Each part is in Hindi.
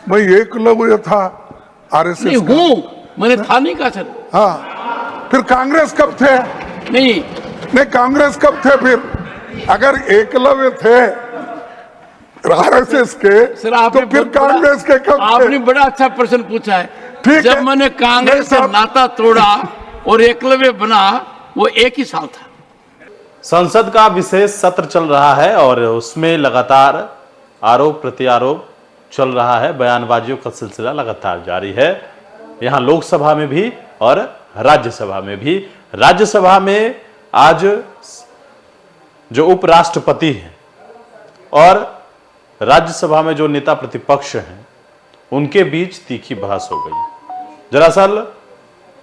मैं एकलव्य था आरएसएस नहीं का। हूँ, मैंने था नहीं कहा सर। हाँ, फिर कांग्रेस कब थे? नहीं कांग्रेस कब थे फिर? अगर एकलव्य थे आरएसएस के सर, तो फिर कांग्रेस के कब थे? आपने बड़ा अच्छा प्रश्न पूछा है। ठीक जब है, मैंने कांग्रेस से नाता तोड़ा और एकलव्य बना, वो एक ही साल था। संसद का विशेष सत्र चल रहा है और उसमें लगातार आरोप प्रत्यारोप चल रहा है। बयानबाजियों का सिलसिला लगातार जारी है, यहां लोकसभा में भी और राज्यसभा में भी। राज्यसभा में आज जो उपराष्ट्रपति हैं और राज्यसभा में जो नेता प्रतिपक्ष हैं, उनके बीच तीखी बहस हो गई। दरअसल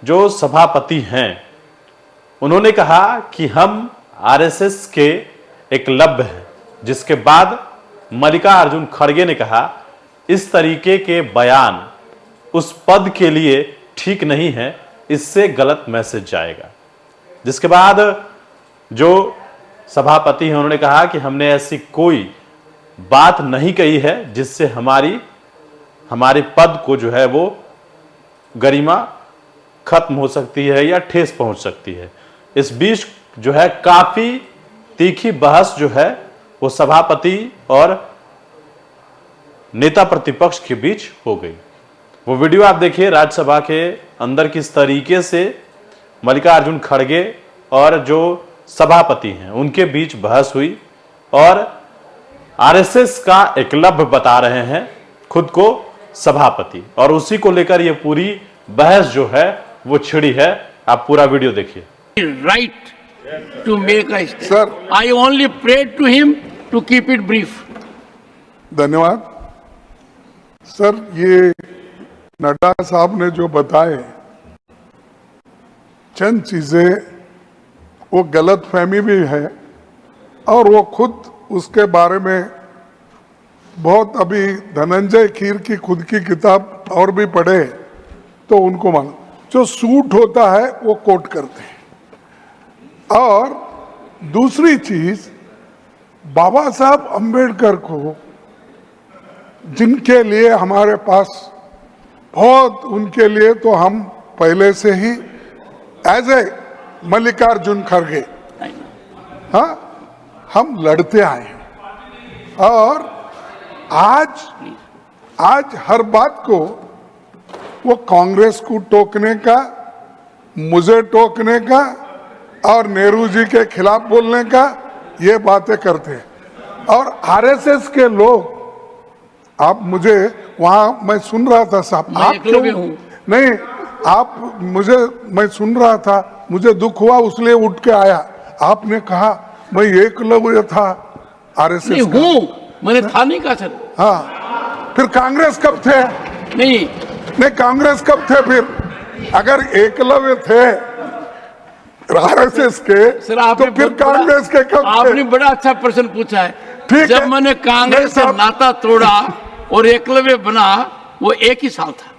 जो सभापति हैं, उन्होंने कहा कि हम आरएसएस के एकलव्य हैं, जिसके बाद मल्लिकार्जुन खड़गे ने कहा इस तरीके के बयान उस पद के लिए ठीक नहीं है, इससे गलत मैसेज जाएगा। जिसके बाद जो सभापति हैं, उन्होंने कहा कि हमने ऐसी कोई बात नहीं कही है जिससे हमारे पद को जो है वो गरिमा खत्म हो सकती है या ठेस पहुंच सकती है। इस बीच जो है काफी तीखी बहस जो है वो सभापति और नेता प्रतिपक्ष के बीच हो गई। वो वीडियो आप देखिए राज्यसभा के अंदर किस तरीके से मल्लिकार्जुन खड़गे और जो सभापति हैं उनके बीच बहस हुई और आरएसएस का एकलव्य बता रहे हैं खुद को सभापति, और उसी को लेकर ये पूरी बहस जो है वो छिड़ी है। आप पूरा वीडियो देखिए। Right to make a statement. Sir. I only prayed to him to keep it brief. धन्यवाद सर। ये नड्डा साहब ने जो बताए चंद चीजें, वो गलत फहमी भी है और वो खुद उसके बारे में बहुत, अभी धनंजय कीर की खुद की किताब और भी पढ़े तो उनको मालूम, जो सूट होता है वो कोट करते हैं। और दूसरी चीज, बाबा साहब अंबेडकर को, जिनके लिए हमारे पास बहुत, उनके लिए तो हम पहले से ही एज ए मल्लिकार्जुन खड़गे, हाँ, हम लड़ते आए हैं। और आज हर बात को वो कांग्रेस को टोकने का, मुझे टोकने का और नेहरू जी के खिलाफ बोलने का ये बातें करते हैं। और आरएसएस के लोग, आप मुझे वहां मैं सुन रहा था साहब, आप क्यों नहीं, आप मुझे, मैं सुन रहा था, मुझे दुख हुआ इसलिए उठ के आया। आपने कहा मैं एकलव्य था आरएसएस का। हूँ, मैंने था नहीं कहा सर। हाँ, फिर कांग्रेस कब थे? नहीं कांग्रेस कब थे फिर? अगर एकलव्य थे आरएसएस के सर, तो फिर कांग्रेस के कब थे? आपने बड़ा अच्छा प्रश्न पूछा है। ठीक जब है, मैंने कांग्रेस से नाता तोड़ा और एकलव्य बना, वो एक ही साल था।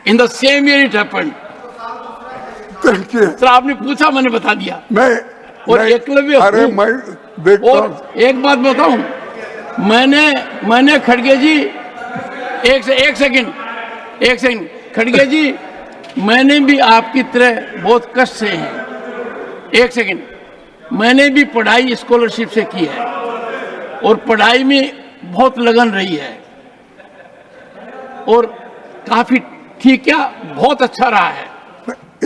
In the same year it happened. Sir, आपने पूछा, मैंने बता दिया। और एकलव्य, अरे मैं देखता हूं। और एक बात बताऊं, मैंने खड़गे जी, एक सेकंड खड़गे जी, मैंने भी आपकी तरह बहुत कष्ट से हैं। एक सेकंड, मैंने भी पढ़ाई स्कॉलरशिप से की है और पढ़ाई में बहुत लगन रही है और काफी ठीक, क्या बहुत अच्छा रहा है।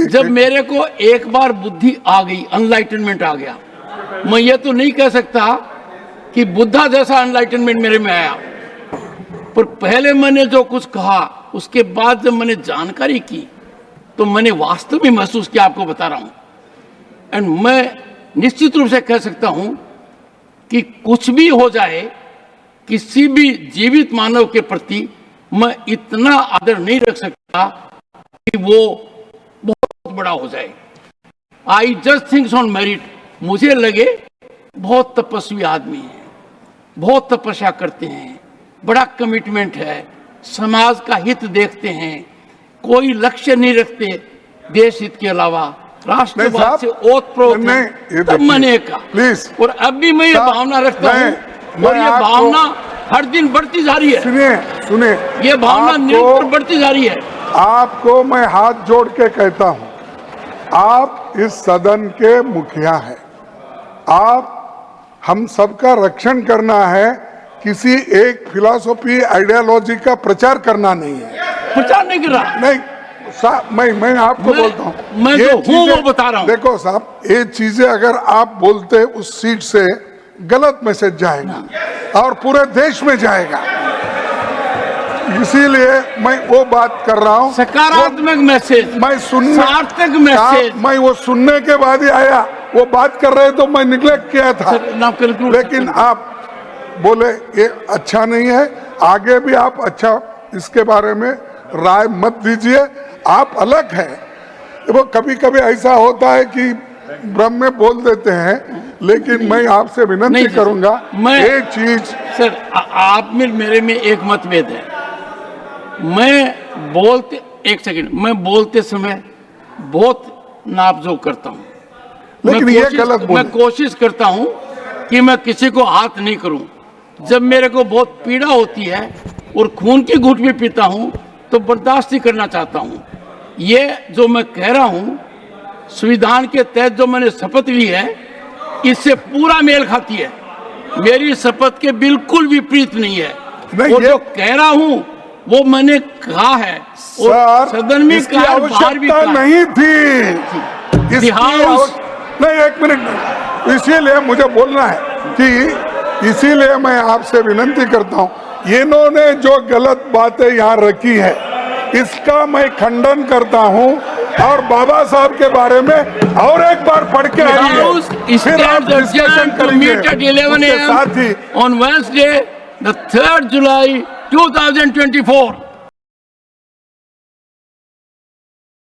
जब मेरे को एक बार बुद्धि आ गई, अनलाइटनमेंट आ गया, मैं ये तो नहीं कह सकता कि बुद्धा जैसा अनलाइटनमेंट मेरे में आया, पर पहले मैंने जो कुछ कहा, उसके बाद जब मैंने जानकारी की तो मैंने वास्तव में महसूस किया, आपको बता रहा हूं। एंड मैं निश्चित रूप से कह सकता हूं कि कुछ भी हो जाए, किसी भी जीवित मानव के प्रति मैं इतना आदर नहीं रख सकता कि वो बहुत बड़ा हो जाए। I just thinks on merit. मुझे लगे बहुत तपस्वी आदमी है, बहुत तपस्या करते हैं, बड़ा कमिटमेंट है, समाज का हित देखते हैं, कोई लक्ष्य नहीं रखते देश हित के अलावा, राष्ट्रवाद से ओतप्रोत है। तब मैंने कहा प्लीज, और अब भी मैं ये भावना रखता हूँ और ये भावना हर दिन बढ़ती जा रही है। सुने, ये भावना आपको- निरंतर बढ़ती जा रही है। आपको मैं हाथ जोड़ के कहता हूं, आप इस सदन के मुखिया हैं, आप हम सबका रक्षण करना है, किसी एक फिलॉसफी आइडियोलॉजी का प्रचार करना नहीं है। प्रचार नहीं कर रहा, नहीं मैं आपको बोलता हूं, मैं ये जो हूं चीजें- वो बता रहा हूं। देखो साहब, ये चीजें अगर आप बोलते उस सीट से गलत मैसेज जाएगा और पूरे देश में जाएगा, इसीलिए मैं वो बात कर रहा हूं। सकारात्मक मैसेज, मैं सुनने सार्थक मैसेज। मैं वो सुनने के बाद ही आया, वो बात कर रहे तो मैं निग्लेक्ट किया था, ना conclude लेकिन आप बोले ये अच्छा नहीं है, आगे भी आप अच्छा इसके बारे में राय मत दीजिए, आप अलग हैं। वो कभी कभी ऐसा होता है कि भ्रम में बोल देते हैं, लेकिन मैं आपसे विनती नहीं, करूंगा, मैं- ये चीज सर आप में मेरे में एक मतभेद है। मैं बोलते समय बहुत नापजोक करता हूं, लेकिन ये गलत बोले। मैं कोशिश करता हूं कि मैं किसी को हाथ नहीं करूं। जब मेरे को बहुत पीड़ा होती है और खून की घूंट भी पीता हूं तो बर्दाश्त ही करना चाहता हूं। ये जो मैं कह रहा हूं, संविधान के तहत जो मैंने शपथ ली है, इससे पूरा मेल खाती है। मेरी शपथ के बिल्कुल विपरीत नहीं है। नहीं, और ये- जो कह रहा हूं वो मैंने कहा है और सर, सदन में इसकी कहा, बाहर भी आवश्यकता कहा। नहीं थी। इसकी हाउस- नहीं, एक मिनट, इसीलिए मुझे बोलना है कि इसीलिए मैं आपसे विनती करता हूं, इन्होंने जो गलत बातें यहाँ रखी है, इसका मैं खंडन करता हूं और बाबा साहब के बारे में और एक बार पढ़ के आइए, House फिर आप stands डिस्कशन adjourned to करेंगे। meet at 11 उसके साथ ही a.m. on Wednesday, the 3rd July 2024.